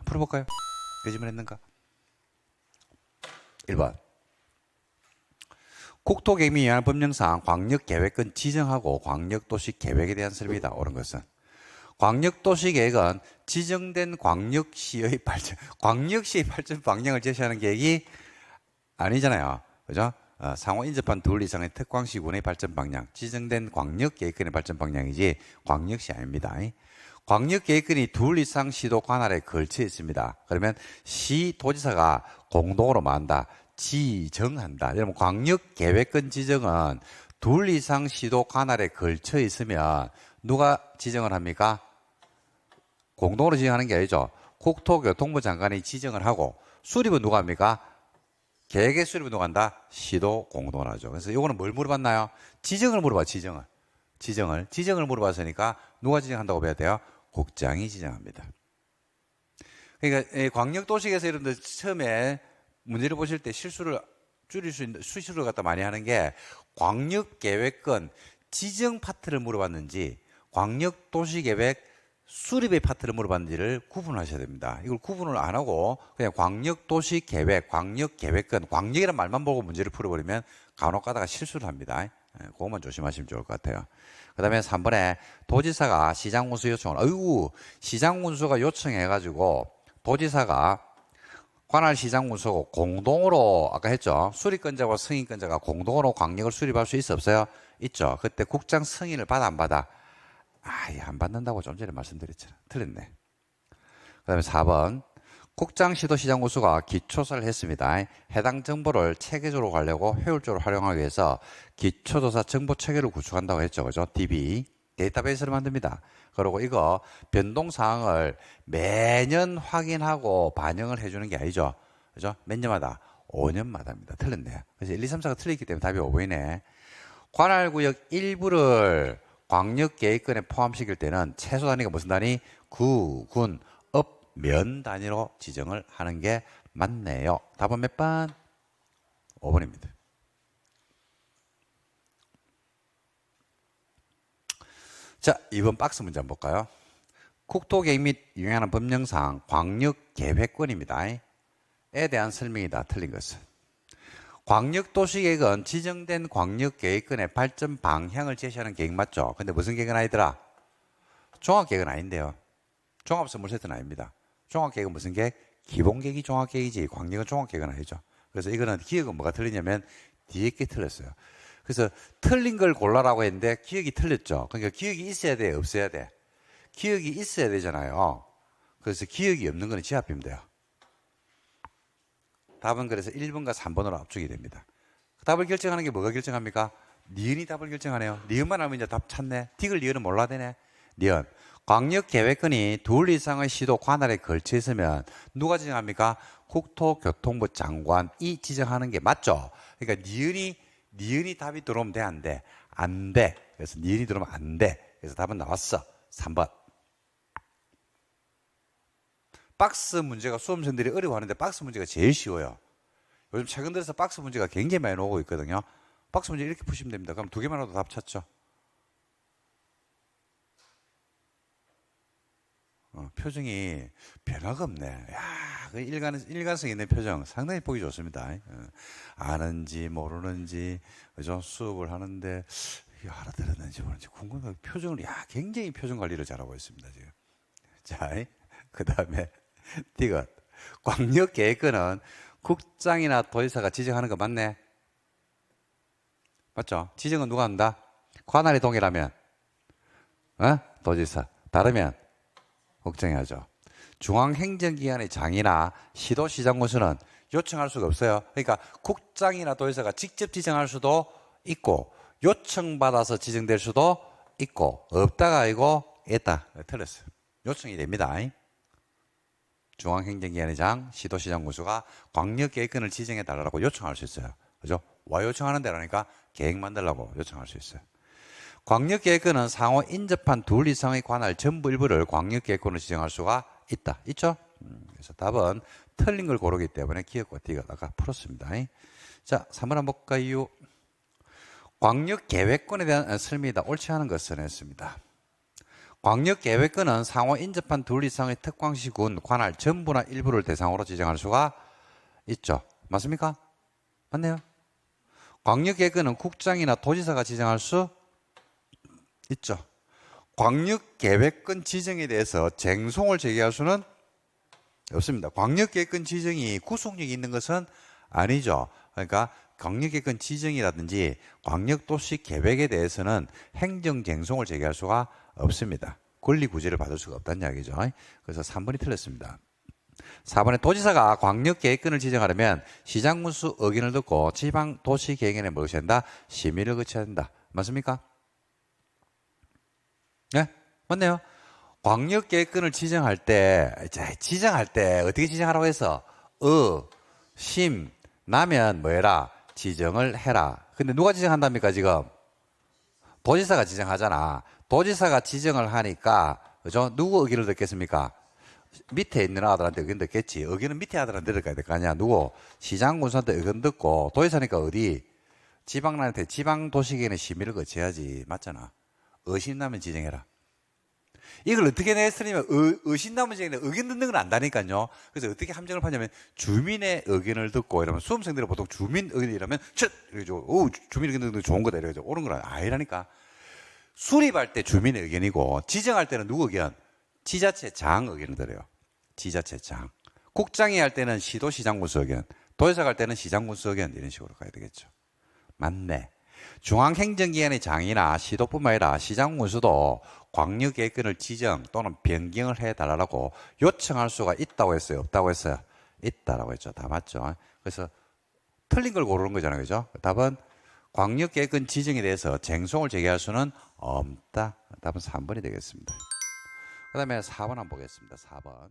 풀어볼까요? 거짓말 했는가? 1번. 국토개혁 및 위반 법령상 광역계획은 지정하고 광역도시계획에 대한 설명이다. 옳은 것은 광역도시계획은 지정된 광역시의 발전 방향을 제시하는 계획이 아니잖아요. 그죠? 상호 인접한 둘 이상의 특광시군의 발전 방향, 지정된 광역계획권의 발전 방향이지 광역시 아닙니다. 광역계획권이 둘 이상 시도 관할에 걸쳐 있습니다. 그러면 시도지사가 공동으로 만다, 지정한다. 여러분 광역계획권 지정은 둘 이상 시도 관할에 걸쳐 있으면 누가 지정을 합니까? 공동으로 지정하는 게 아니죠. 국토교통부 장관이 지정을 하고 수립은 누가 합니까? 계획의 수립은 누가 한다? 시도 공동으로 하죠. 그래서 이거는 뭘 물어봤나요? 지정을 물어봐. 지정을 물어봤으니까 누가 지정한다고 봐야 돼요? 국장이 지정합니다. 그러니까 광역도시계획에서 여러분들 처음에 문제를 보실 때 실수를 줄일 수 있는 수시를 갖다 많이 하는 게 광역계획권 지정 파트를 물어봤는지 광역도시계획 수립의 파트를 물어봤는지를 구분하셔야 됩니다. 이걸 구분을 안 하고 그냥 광역도시계획, 광역계획권, 광역이라는 말만 보고 문제를 풀어버리면 간혹 가다가 실수를 합니다. 그것만 조심하시면 좋을 것 같아요. 그 다음에 3번에 도지사가 시장군수 요청을, 시장군수가 요청해가지고 도지사가 관할 시장군수고 공동으로 아까 했죠. 수립권자와 승인권자가 공동으로 광역을 수립할 수 있어 없어요? 있죠. 그때 국장 승인을 받아 안 받아? 안 받는다고 좀 전에 말씀드렸잖아. 틀렸네. 그 다음에 4번 국장 시도시장군수가 기초조사를 했습니다. 해당 정보를 체계적으로 가려고 효율적으로 활용하기 위해서 기초조사 정보 체계를 구축한다고 했죠. 그죠? DB 데이터베이스를 만듭니다. 그리고 이거 변동사항을 매년 확인하고 반영을 해주는 게 아니죠. 그죠? 몇 년마다? 5년마다입니다. 틀렸네요. 그래서 1, 2, 3, 4가 틀렸기 때문에 답이 5번이네. 관할구역 일부를 광역계획권에 포함시킬 때는 최소 단위가 무슨 단위? 구, 군, 업, 면 단위로 지정을 하는 게 맞네요. 답은 몇 번? 5번입니다. 자, 이번 박스 문제 한번 볼까요? 국토계획 및 유행하는 법령상 광역계획권입니다. 에 대한 설명이다. 틀린 것은. 광역도시계획은 지정된 광역계획권의 발전 방향을 제시하는 계획 맞죠? 근데 무슨 계획은 아니더라? 종합계획은 아닌데요. 종합선물세트는 아닙니다. 종합계획은 무슨 계획? 기본계획이 종합계획이지 광역은 종합계획은 아니죠. 그래서 이거는 기억은 뭐가 틀리냐면 뒤에 게 틀렸어요. 그래서 틀린 걸 골라라고 했는데 기억이 틀렸죠. 그러니까 기억이 있어야 돼, 없어야 돼? 기억이 있어야 되잖아요. 그래서 기억이 없는 거는 지합이면 돼요. 답은 그래서 1번과 3번으로 압축이 됩니다. 답을 결정하는 게 뭐가 결정합니까? 니은이 답을 결정하네요. 니은만 알면 이제 답 찾네. 틱을 니은은 몰라야 되네. 니은. 광역계획권이 둘 이상의 시도 관할에 걸쳐 있으면 누가 지정합니까? 국토교통부 장관이 지정하는 게 맞죠? 그러니까 니은이 답이 들어오면 돼, 안 돼? 안 돼. 그래서 니은이 들어오면 안 돼. 그래서 답은 나왔어. 3번. 박스 문제가 수험생들이 어려워하는데 박스 문제가 제일 쉬워요. 요즘 최근 들어서 박스 문제가 굉장히 많이 나오고 있거든요. 박스 문제 이렇게 푸시면 됩니다. 그럼 두 개만 해도 답 찾죠. 표정이 변화가 없네. 야, 그 일관성 있는 표정 상당히 보기 좋습니다. 아는지 모르는지 그죠? 수업을 하는데 알아들었는지 모르는지 궁금해. 표정을 굉장히 표정 관리를 잘하고 있습니다 지금. 자, 그 다음에 디귿. 광역계획권은 국장이나 도지사가 지정하는 거 맞네? 맞죠? 지정은 누가 한다? 관할이 동일하면 도지사. 다르면 국장이 하죠. 중앙행정기관의 장이나 시도시장군수는 요청할 수가 없어요. 그러니까 국장이나 도지사가 직접 지정할 수도 있고 요청받아서 지정될 수도 있고 없다가 아니고 있다. 틀렸어요. 요청이 됩니다. 중앙행정기관의 장, 시도시장군수가 광역계획권을 지정해달라고 요청할 수 있어요. 그죠? 와 요청하는 데라니까 계획 만들라고 요청할 수 있어요. 광역계획권은 상호 인접한 둘 이상의 관할 전부 일부를 광역계획권으로 지정할 수가 있다. 있죠? 그래서 답은 틀린 걸 고르기 때문에 기억과 디귿 아까 풀었습니다. 자, 3번 한번 볼까요? 광역계획권에 대한 설명이다. 옳지 않은 것을 했습니다. 광역계획권은 상호 인접한 둘 이상의 특광시군, 관할 전부나 일부를 대상으로 지정할 수가 있죠. 맞습니까? 맞네요. 광역계획권은 국장이나 도지사가 지정할 수 있죠. 광역계획권 지정에 대해서 쟁송을 제기할 수는 없습니다. 광역계획권 지정이 구속력이 있는 것은 아니죠. 그러니까 광역계획권 지정이라든지 광역도시 계획에 대해서는 행정쟁송을 제기할 수가 없습니다. 권리구제를 받을 수가 없다는 이야기죠. 그래서 3번이 틀렸습니다. 4번에 도지사가 광역계획권을 지정하려면 시장군수 의견을 듣고 지방도시계획원에 뭘 거쳐야 된다? 심의를 거쳐야 된다. 맞습니까? 네? 맞네요. 광역계획권을 지정할 때 어떻게 지정하라고 해서 심, 나면 뭐 해라? 지정을 해라. 근데 누가 지정한답니까 지금? 도지사가 지정하잖아. 도지사가 지정을 하니까 그죠? 누구 의견을 듣겠습니까? 밑에 있는 아들한테 의견 듣겠지. 의견은 밑에 아들한테 들어가야 될 거 아니야. 누구? 시장군수한테 의견 듣고 도지사니까 어디? 지방난한테 지방도시계획에 심의를 거쳐야지. 맞잖아. 의심나면 지정해라. 이걸 어떻게 내쓰냐면 의심나면 지정해 의견 듣는 건 안다니까요. 그래서 어떻게 함정을 파냐면 주민의 의견을 듣고 이러면 수험생들은 보통 주민 의견 이러면 이러죠. 주민 의견 듣는 거 좋은 거다 이러죠. 옳은 건 아니라니까. 수립할 때 주민의 의견이고 지정할 때는 누구 의견? 지자체장 의견을 들어요. 지자체장. 국장이 할 때는 시도시장군수 의견, 도지사 할 때는 시장군수 의견 이런 식으로 가야 되겠죠. 맞네. 중앙행정기관의 장이나 시도뿐만 아니라 시장군수도 광역계획권을 지정 또는 변경을 해달라고 요청할 수가 있다고 했어요? 없다고 했어요? 있다라고 했죠. 다 맞죠. 그래서 틀린 걸 고르는 거잖아요. 그죠? 답은 광역계획권 지정에 대해서 쟁송을 제기할 수는 없다. 답은 3번이 되겠습니다. 그 다음에 4번 한번 보겠습니다. 4번.